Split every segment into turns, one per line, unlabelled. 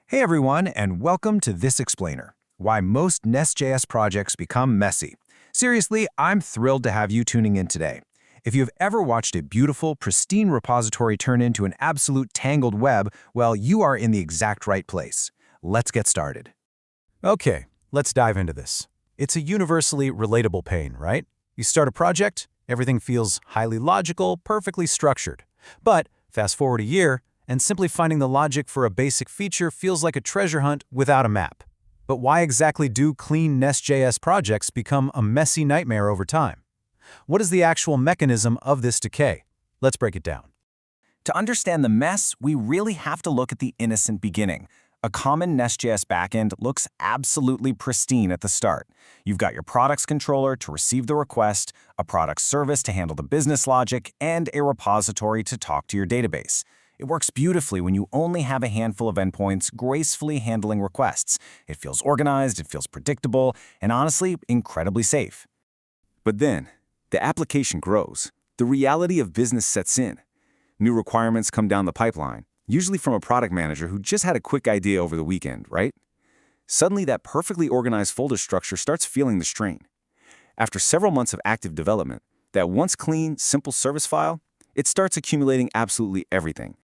Hey everyone, and welcome to This Explainer, why most NestJS projects become messy. Seriously, I'm thrilled to have you tuning in today. If you've ever watched a beautiful, pristine repository turn into an absolute tangled web, well, you are in the exact right place. Let's get started.
Okay, let's dive into this. It's a universally relatable pain, right? You start a project, everything feels highly logical, perfectly structured. But fast forward a year, and simply finding the logic for a basic feature feels like a treasure hunt without a map. But why exactly do clean NestJS projects become a messy nightmare over time? What is the actual mechanism of this decay? Let's break it down.
To understand the mess, we really have to look at the innocent beginning. A common NestJS backend looks absolutely pristine at the start. You've got your products controller to receive the request, a product service to handle the business logic, and a repository to talk to your database. It works beautifully when you only have a handful of endpoints gracefully handling requests. It feels organized, it feels predictable, and honestly, incredibly safe.
But then, the application grows. The reality of business sets in. New requirements come down the pipeline, usually from a product manager who just had a quick idea over the weekend, right? Suddenly, that perfectly organized folder structure starts feeling the strain. After several months of active development, that once clean, simple service file, it starts accumulating absolutely everything.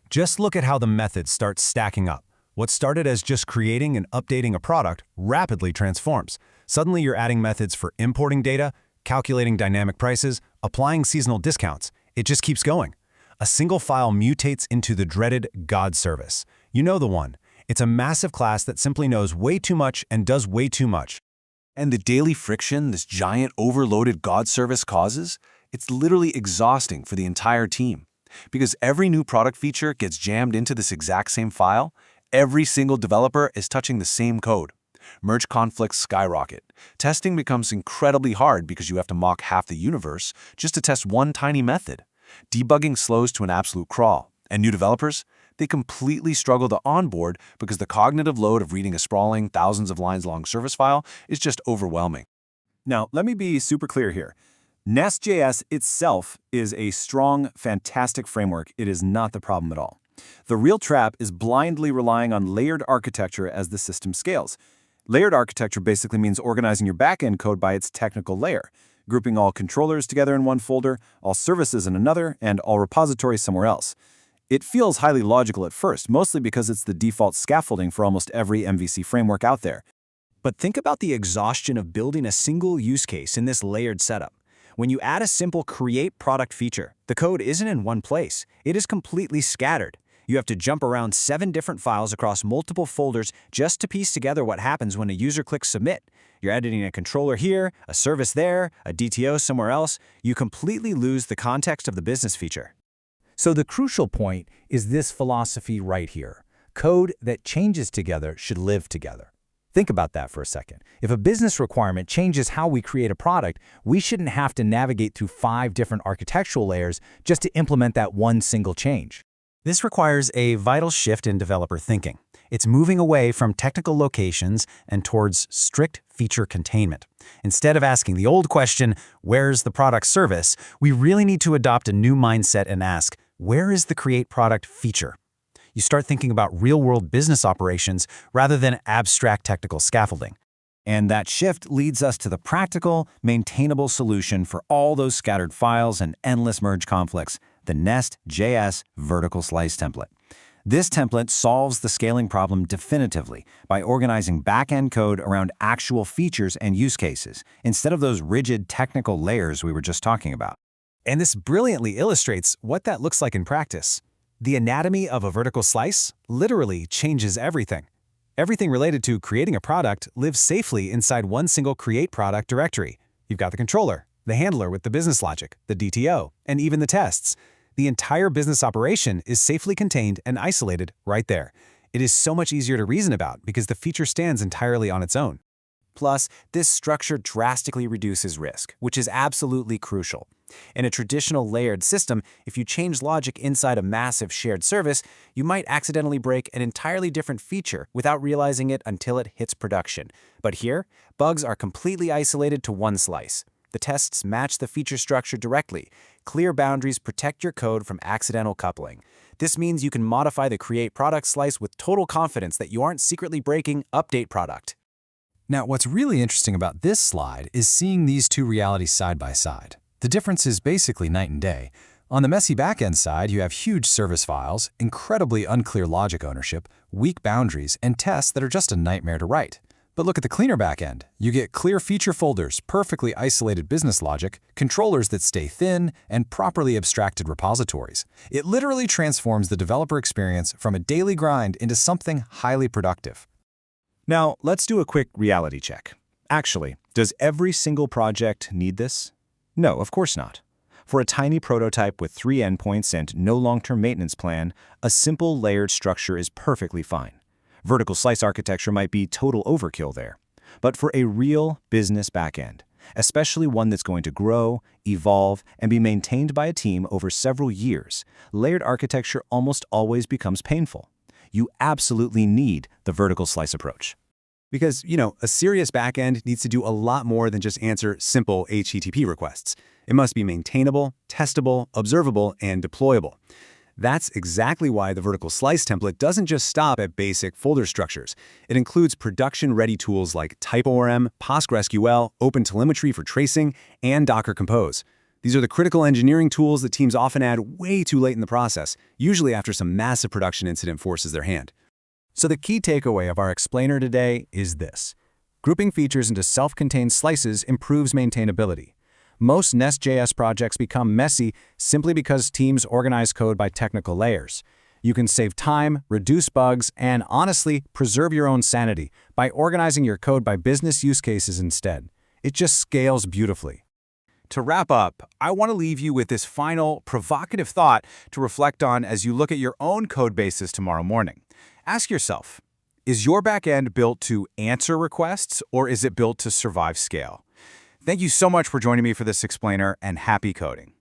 Just look at how the methods start stacking up. What started as just creating and updating a product rapidly transforms. Suddenly you're adding methods for importing data, calculating dynamic prices, applying seasonal discounts. It just keeps going. A single file mutates into the dreaded God service. You know the one. It's a massive class that simply knows way too much and does way too much.
And the daily friction this giant overloaded God service causes, it's literally exhausting for the entire team. Because every new product feature gets jammed into this exact same file, every single developer is touching the same code. Merge conflicts skyrocket. Testing becomes incredibly hard because you have to mock half the universe just to test one tiny method. Debugging slows to an absolute crawl. And new developers? They completely struggle to onboard because the cognitive load of reading a sprawling, thousands of lines long service file is just overwhelming.
Now, let me be super clear here. NestJS itself is a strong, fantastic framework. It is not the problem at all. The real trap is blindly relying on layered architecture as the system scales. Layered architecture basically means organizing your backend code by its technical layer, grouping all controllers together in one folder, all services in another, and all repositories somewhere else. It feels highly logical at first, mostly because it's the default scaffolding for almost every MVC framework out there.
But think about the exhaustion of building a single use case in this layered setup. When you add a simple create product feature, the code isn't in one place. It is completely scattered. You have to jump around 7 different files across multiple folders just to piece together what happens when a user clicks submit. You're editing a controller here, a service there, a DTO somewhere else. You completely lose the context of the business feature.
So the crucial point is this philosophy right here. Code that changes together should live together. Think about that for a second. If a business requirement changes how we create a product, we shouldn't have to navigate through 5 different architectural layers just to implement that one single change.
This requires a vital shift in developer thinking. It's moving away from technical locations and towards strict feature containment. Instead of asking the old question, where's the product service, we really need to adopt a new mindset and ask, where is the create product feature? You start thinking about real-world business operations rather than abstract technical scaffolding.
And that shift leads us to the practical, maintainable solution for all those scattered files and endless merge conflicts, the NestJS vertical slice template. This template solves the scaling problem definitively by organizing back-end code around actual features and use cases, instead of those rigid technical layers we were just talking about.
And this brilliantly illustrates what that looks like in practice. The anatomy of a vertical slice literally changes everything. Everything related to creating a product lives safely inside one single create product directory. You've got the controller, the handler with the business logic, the DTO, and even the tests. The entire business operation is safely contained and isolated right there. It is so much easier to reason about because the feature stands entirely on its own.
Plus, this structure drastically reduces risk, which is absolutely crucial. In a traditional layered system, if you change logic inside a massive shared service, you might accidentally break an entirely different feature without realizing it until it hits production. But here, bugs are completely isolated to one slice. The tests match the feature structure directly. Clear boundaries protect your code from accidental coupling. This means you can modify the create product slice with total confidence that you aren't secretly breaking update product.
Now, what's really interesting about this slide is seeing these two realities side by side. The difference is basically night and day. On the messy backend side, you have huge service files, incredibly unclear logic ownership, weak boundaries, and tests that are just a nightmare to write. But look at the cleaner backend. You get clear feature folders, perfectly isolated business logic, controllers that stay thin, and properly abstracted repositories. It literally transforms the developer experience from a daily grind into something highly productive.
Now, let's do a quick reality check. Actually, does every single project need this? No, of course not. For a tiny prototype with 3 endpoints and no long-term maintenance plan, a simple layered structure is perfectly fine. Vertical slice architecture might be total overkill there. But for a real business backend, especially one that's going to grow, evolve, and be maintained by a team over several years, layered architecture almost always becomes painful. You absolutely need the vertical slice approach.
Because, a serious backend needs to do a lot more than just answer simple HTTP requests. It must be maintainable, testable, observable, and deployable. That's exactly why the vertical slice template doesn't just stop at basic folder structures. It includes production-ready tools like TypeORM, PostgreSQL, OpenTelemetry for tracing, and Docker Compose. These are the critical engineering tools that teams often add way too late in the process, usually after some massive production incident forces their hand. So the key takeaway of our explainer today is this. Grouping features into self-contained slices improves maintainability. Most NestJS projects become messy simply because teams organize code by technical layers. You can save time, reduce bugs, and honestly, preserve your own sanity by organizing your code by business use cases instead. It just scales beautifully.
To wrap up, I want to leave you with this final, provocative thought to reflect on as you look at your own code bases tomorrow morning. Ask yourself, is your backend built to answer requests, or is it built to survive scale? Thank you so much for joining me for this explainer, and happy coding.